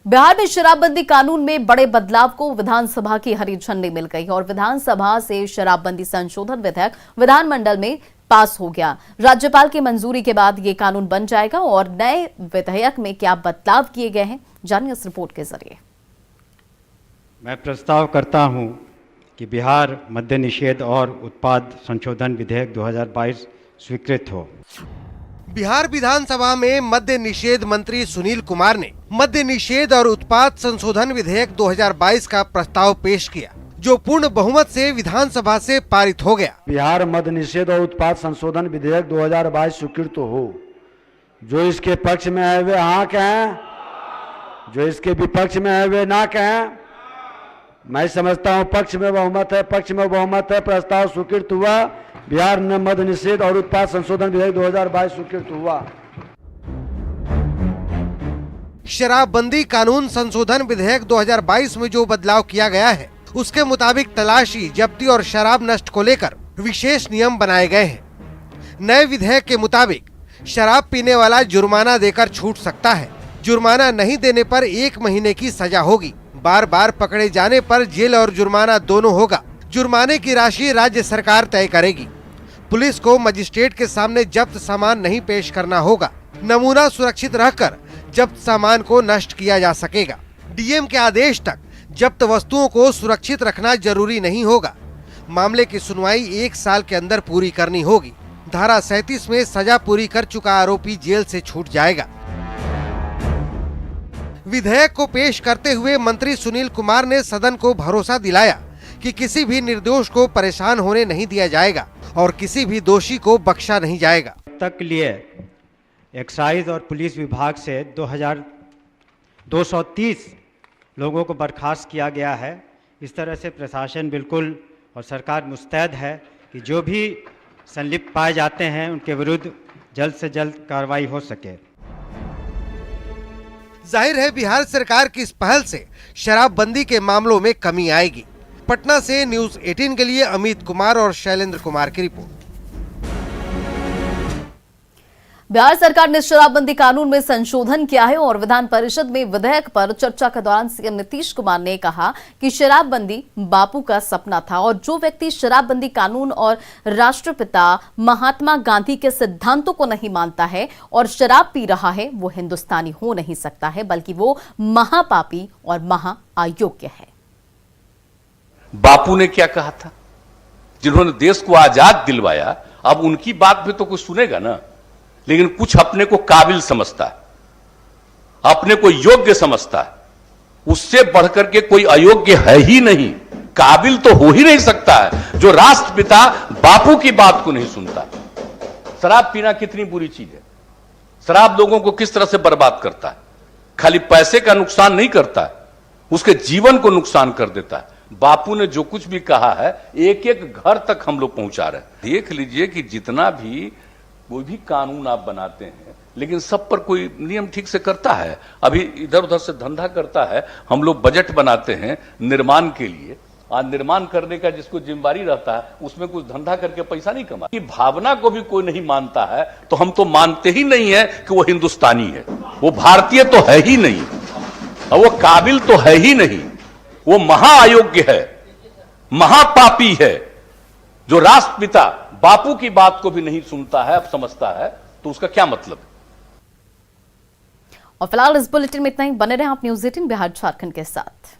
बिहार में शराबबंदी कानून में बड़े बदलाव को विधानसभा की हरी झंडी मिल गई और विधानसभा से शराबबंदी संशोधन विधेयक विधानमंडल में पास हो गया। राज्यपाल की मंजूरी के बाद ये कानून बन जाएगा और नए विधेयक में क्या बदलाव किए गए हैं, जानिए इस रिपोर्ट के जरिए। मैं प्रस्ताव करता हूं कि बिहार मद्य निषेध और उत्पाद संशोधन विधेयक 2022 स्वीकृत हो। बिहार विधानसभा में मद्य निषेध मंत्री सुनील कुमार ने मद्य निषेध और उत्पाद संशोधन विधेयक 2022 का प्रस्ताव पेश किया, जो पूर्ण बहुमत से विधानसभा से पारित हो गया। बिहार मद्य निषेध और उत्पाद संशोधन विधेयक 2022 स्वीकृत हो। जो इसके पक्ष में है वे हाँ कहें, जो इसके विपक्ष में है वे ना कहें। मैं समझता हूँ पक्ष में बहुमत है, प्रस्ताव स्वीकृत हुआ। बिहार में मद्य निषेध और उत्पाद संशोधन विधेयक 2022 स्वीकृत हुआ। शराबबंदी कानून संशोधन विधेयक 2022 में जो बदलाव किया गया है, उसके मुताबिक तलाशी, जब्ती और शराब नष्ट को लेकर विशेष नियम बनाए गए हैं। नए विधेयक के मुताबिक शराब पीने वाला जुर्माना देकर छूट सकता है। जुर्माना नहीं देने पर 1 महीने की सजा होगी। बार बार पकड़े जाने पर जेल और जुर्माना दोनों होगा। जुर्माने की राशि राज्य सरकार तय करेगी। पुलिस को मजिस्ट्रेट के सामने जब्त सामान नहीं पेश करना होगा। नमूना सुरक्षित रहकर जब्त सामान को नष्ट किया जा सकेगा। डीएम के आदेश तक जब्त वस्तुओं को सुरक्षित रखना जरूरी नहीं होगा। मामले की सुनवाई 1 साल के अंदर पूरी करनी होगी। धारा 37 में सजा पूरी कर चुका आरोपी जेल से छूट जाएगा। विधेयक को पेश करते हुए मंत्री सुनील कुमार ने सदन को भरोसा दिलाया कि किसी भी निर्दोष को परेशान होने नहीं दिया जाएगा और किसी भी दोषी को बख्शा नहीं जाएगा। तक लिए एक्साइज और पुलिस विभाग से 230 लोगों को बर्खास्त किया गया है। इस तरह से प्रशासन बिल्कुल और सरकार मुस्तैद है कि जो भी संलिप्त पाए जाते हैं उनके विरुद्ध जल्द से जल्द कार्रवाई हो सके। जाहिर है बिहार सरकार की इस पहल से शराबबंदी के मामलों में कमी आएगी। पटना से न्यूज़ 18 के लिए अमित कुमार और शैलेंद्र कुमार की रिपोर्ट। बिहार सरकार ने शराबबंदी कानून में संशोधन किया है और विधान परिषद में विधेयक पर चर्चा के दौरान सीएम नीतीश कुमार ने कहा कि शराबबंदी बापू का सपना था और जो व्यक्ति शराबबंदी कानून और राष्ट्रपिता महात्मा गांधी के सिद्धांतों को नहीं मानता है और शराब पी रहा है, वो हिंदुस्तानी हो नहीं सकता है, बल्कि वो महापापी और महाअयोग्य है। बापू ने क्या कहा था? जिन्होंने देश को आजाद दिलवाया, अब उनकी बात भी तो कोई सुनेगा ना। लेकिन कुछ अपने को काबिल समझता है, अपने को योग्य समझता है, उससे बढ़कर के कोई अयोग्य है ही नहीं, काबिल तो हो ही नहीं सकता है जो राष्ट्रपिता बापू की बात को नहीं सुनता। शराब पीना कितनी बुरी चीज है। शराब लोगों को किस तरह से बर्बाद करता है। खाली पैसे का नुकसान नहीं करता है, उसके जीवन को नुकसान कर देता है। बापू ने जो कुछ भी कहा है, एक एक घर तक हम लोग पहुंचा रहे हैं। देख लीजिए कि जितना भी कोई भी कानून आप बनाते हैं, लेकिन सब पर कोई नियम ठीक से करता है। अभी इधर उधर से धंधा करता है। हम लोग बजट बनाते हैं निर्माण के लिए, और निर्माण करने का जिसको जिम्मेदारी रहता है उसमें कुछ धंधा करके पैसा नहीं कमा। कि भावना को भी कोई नहीं मानता है तो हम तो मानते ही नहीं है कि वो हिंदुस्तानी है, वो भारतीय तो है ही नहीं, और वो काबिल तो है ही नहीं, वो महाअयोग्य है, महापापी है। जो राष्ट्रपिता बापू की बात को भी नहीं सुनता है, अब समझता है, तो उसका क्या मतलब है। और फिलहाल इस बुलेटिन में इतना ही। बने रहें आप न्यूज़ 18 बिहार झारखंड के साथ।